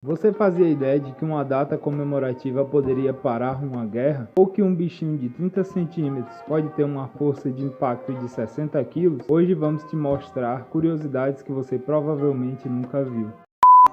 Você fazia ideia de que uma data comemorativa poderia parar uma guerra? Ou que um bichinho de 30 centímetros pode ter uma força de impacto de 60 quilos? Hoje vamos te mostrar curiosidades que você provavelmente nunca viu.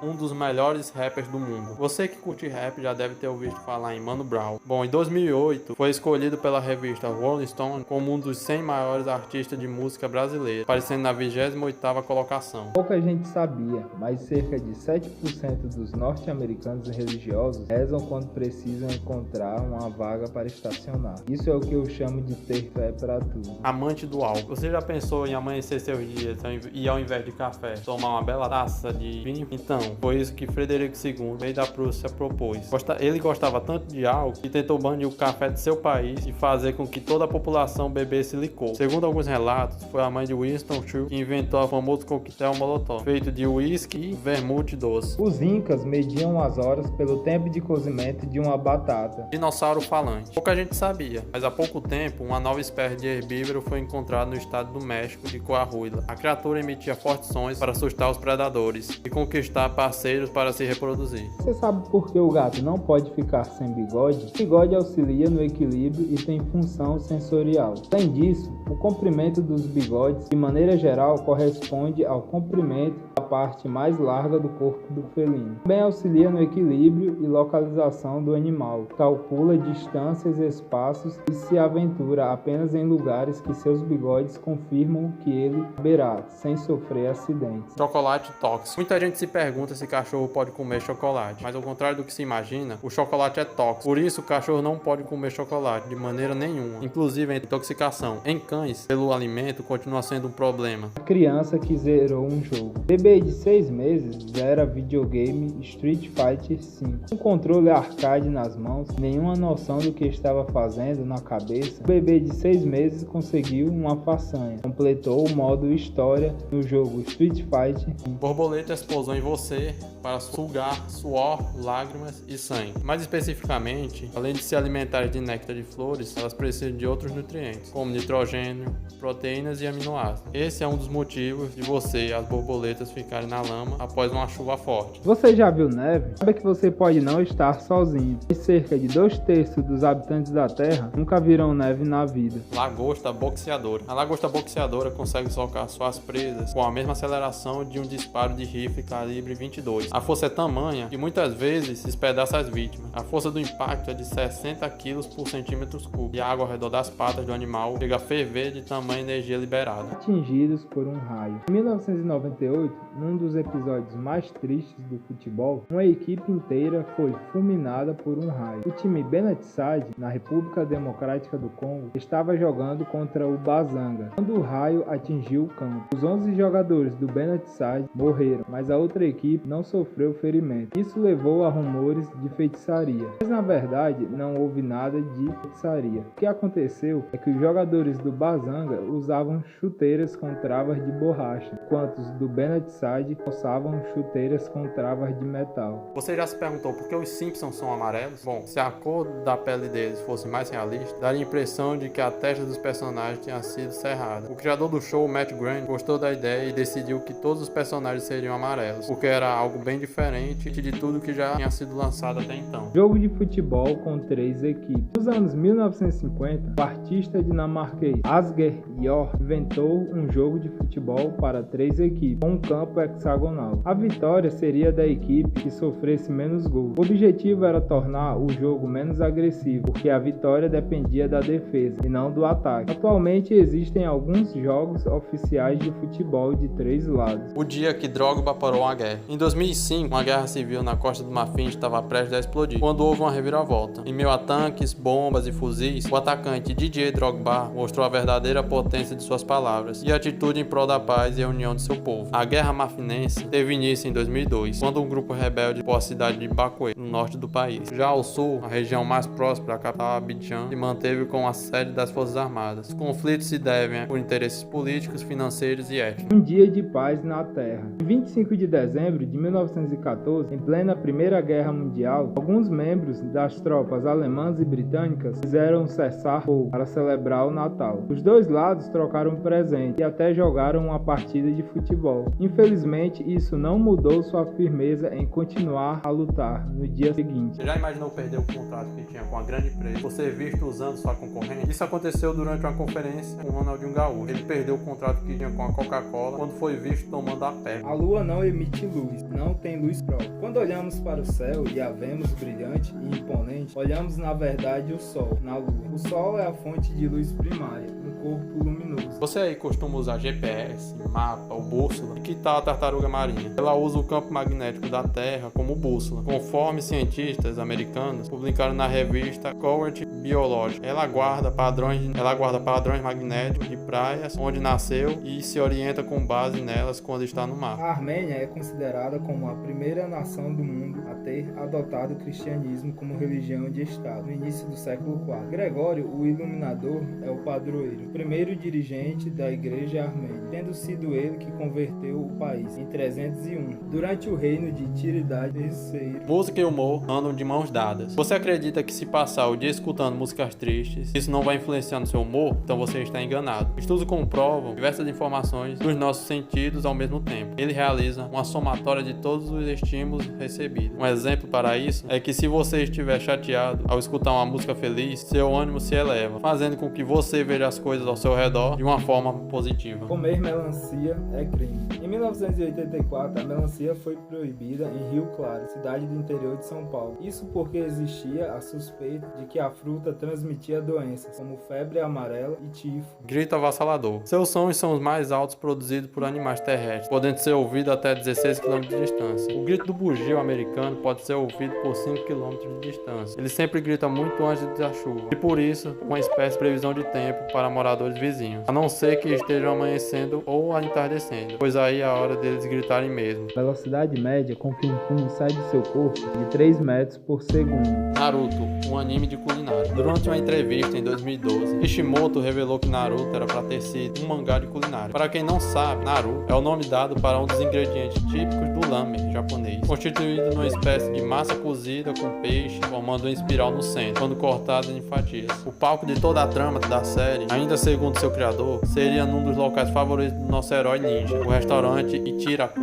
Um dos melhores rappers do mundo. Você que curte rap já deve ter ouvido falar em Mano Brown. Bom, em 2008 foi escolhido pela revista Rolling Stone como um dos 100 maiores artistas de música brasileira, aparecendo na 28ª colocação. Pouca gente sabia, mas cerca de 7% dos norte-americanos religiosos rezam quando precisam encontrar uma vaga para estacionar. Isso é o que eu chamo de ter fé para tudo. Amante do álcool. Você já pensou em amanhecer seus dias e ao invés de café, tomar uma bela taça de vinho? Então, foi isso que Frederico II, rei da Prússia, propôs. Ele gostava tanto de álcool que tentou banir o café de seu país e fazer com que toda a população bebesse licor. Segundo alguns relatos, foi a mãe de Winston Churchill que inventou o famoso coquetel Molotov, feito de uísque e vermute doce. Os incas mediam as horas pelo tempo de cozimento de uma batata. Dinossauro falante. Pouca gente sabia, mas há pouco tempo uma nova espécie de herbívoro foi encontrada no estado do México de Coahuila. A criatura emitia fortes sons para assustar os predadores e conquistar parceiros para se reproduzir. Você sabe por que o gato não pode ficar sem bigode? O bigode auxilia no equilíbrio e tem função sensorial. Além disso, o comprimento dos bigodes, de maneira geral, corresponde ao comprimento da parte mais larga do corpo do felino. Também auxilia no equilíbrio e localização do animal. Calcula distâncias e espaços e se aventura apenas em lugares que seus bigodes confirmam que ele caberá, sem sofrer acidentes. Chocolate tóxico. Muita gente se pergunta se cachorro pode comer chocolate, mas ao contrário do que se imagina, o chocolate é tóxico. Por isso, o cachorro não pode comer chocolate de maneira nenhuma, inclusive a intoxicação. Em cães, pelo alimento, continua sendo um problema. A criança que zerou um jogo. Bebê de 6 meses zera videogame Street Fighter V. Um controle arcade nas mãos, nenhuma noção do que estava fazendo na cabeça, o bebê de 6 meses conseguiu uma façanha. Completou o modo história no jogo Street Fighter V. Borboletas pousam em você para sugar suor, lágrimas e sangue. Mais especificamente, além de se alimentarem de néctar de flores, elas precisam de outros nutrientes, como nitrogênio, proteínas e aminoácidos. Esse é um dos motivos de você e as borboletas ficarem na lama após uma chuva forte. Você já viu neve? Saiba que você pode não estar sozinho. E cerca de 2/3 dos habitantes da Terra nunca viram neve na vida. Lagosta boxeadora. A lagosta boxeadora consegue socar suas presas com a mesma aceleração de um disparo de rifle calibre 22. A força é tamanha que muitas vezes espedaça as vítimas. A força do impacto é de 60 kg por centímetro cúbico e a água ao redor das patas do animal chega a ferver de tamanha energia liberada. Atingidos por um raio. Em 1998, num dos episódios mais tristes do futebol, uma equipe inteira foi fulminada por um raio. O time Benatside, na República Democrática do Congo, estava jogando contra o Bazanga, quando o raio atingiu o campo. Os 11 jogadores do Benatside morreram, mas a outra equipe não sofreu ferimento. Isso levou a rumores de feitiçaria, mas na verdade não houve nada de feitiçaria. O que aconteceu é que os jogadores do Bazanga usavam chuteiras com travas de borracha, enquanto os do Benatside usavam chuteiras com travas de metal. Você já se perguntou por que os Simpsons são amarelos? Bom, se a cor da pele deles fosse mais realista, daria a impressão de que a testa dos personagens tinha sido cerrada. O criador do show, Matt Groening, gostou da ideia e decidiu que todos os personagens seriam amarelos, porque era algo bem diferente de tudo que já tinha sido lançado até então. Jogo de futebol com 3 equipes. Nos anos 1950, o artista dinamarquês Asger Jorn inventou um jogo de futebol para 3 equipes, com um campo hexagonal. A vitória seria da equipe que sofresse menos gols. O objetivo era tornar o jogo menos agressivo, porque a vitória dependia da defesa e não do ataque. Atualmente existem alguns jogos oficiais de futebol de 3 lados. O dia que Drogba parou uma guerra. Em 2005, uma guerra civil na Costa do Marfim estava prestes a explodir, quando houve uma reviravolta. Em meio a tanques, bombas e fuzis, o atacante Didier Drogba mostrou a verdadeira potência de suas palavras e atitude em prol da paz e a união de seu povo. A guerra marfinense teve início em 2002, quando um grupo rebelde ocupou a cidade de Bakué, no norte do país. Já ao sul, a região mais próxima à capital Abidjan se manteve com a sede das Forças Armadas. Os conflitos se devem por interesses políticos, financeiros e étnicos. Um dia de paz na Terra. Em 25 de dezembro de 1914, em plena Primeira Guerra Mundial, alguns membros das tropas alemãs e britânicas fizeram um cessar-fogo para celebrar o Natal. Os dois lados trocaram presentes e até jogaram uma partida de futebol. Infelizmente, Felizmente, isso não mudou sua firmeza em continuar a lutar no dia seguinte. Você já imaginou perder o contrato que tinha com a grande empresa por ser visto usando sua concorrente? Isso aconteceu durante uma conferência com o Ronaldinho Gaúcho. Ele perdeu o contrato que tinha com a Coca-Cola quando foi visto tomando a perna. A lua não emite luz, não tem luz própria. Quando olhamos para o céu e a vemos brilhante e imponente, olhamos na verdade o sol, na lua. O sol é a fonte de luz primária, um corpo luminoso. Você aí costuma usar GPS, mapa ou bússola? E que tal a tartaruga marinha? Ela usa o campo magnético da Terra como bússola. Conforme cientistas americanos publicaram na revista Current Biology, ela guarda padrões magnéticos de praias onde nasceu e se orienta com base nelas quando está no mar. A Armênia é considerada como a primeira nação do mundo a ter adotado o cristianismo como religião de Estado no início do século IV. Gregório, o Iluminador, é o padroeiro, o primeiro dirigente da Igreja Armênia, tendo sido ele que converteu o país em 301, durante o reino de Tiridade III. Música e humor andam de mãos dadas. Você acredita que se passar o dia escutando músicas tristes, isso não vai influenciar no seu humor? Então você está enganado. Estudos comprovam diversas informações dos nossos sentidos ao mesmo tempo. Ele realiza uma somatória de todos os estímulos recebidos. Um exemplo para isso é que se você estiver chateado ao escutar uma música feliz, seu ânimo se eleva, fazendo com que você veja as coisas ao seu redor de uma forma positiva. Comer melancia é crime. Em 1984, a melancia foi proibida em Rio Claro, cidade do interior de São Paulo. Isso porque existia a suspeita de que a fruta transmitia doenças, como febre amarela e tifo. Grito avassalador. Seus sons são os mais altos produzidos por animais terrestres, podendo ser ouvido até 16 km de distância. O grito do bugio americano pode ser ouvido por 5 km de distância. Ele sempre grita muito antes da chuva, e por isso, uma espécie de previsão de tempo para moradores vizinhos, a não ser que estejam amanhecendo ou entardecendo, pois aí é a hora deles gritarem mesmo. A velocidade média com que um pum sai de seu corpo é de 3 metros por segundo. Naruto, um anime de culinária. Durante uma entrevista em 2012, Kishimoto revelou que Naruto era para ter sido um mangá de culinária. Para quem não sabe, Naruto é o nome dado para um dos ingredientes típicos do lamen japonês, constituído numa espécie de massa cozida com peixe, formando uma espiral no centro, quando cortada em fatias. O palco de toda a trama da série, ainda segundo seu criador, seria num dos locais favoritos do nosso herói ninja, o restaurante Ichiraku.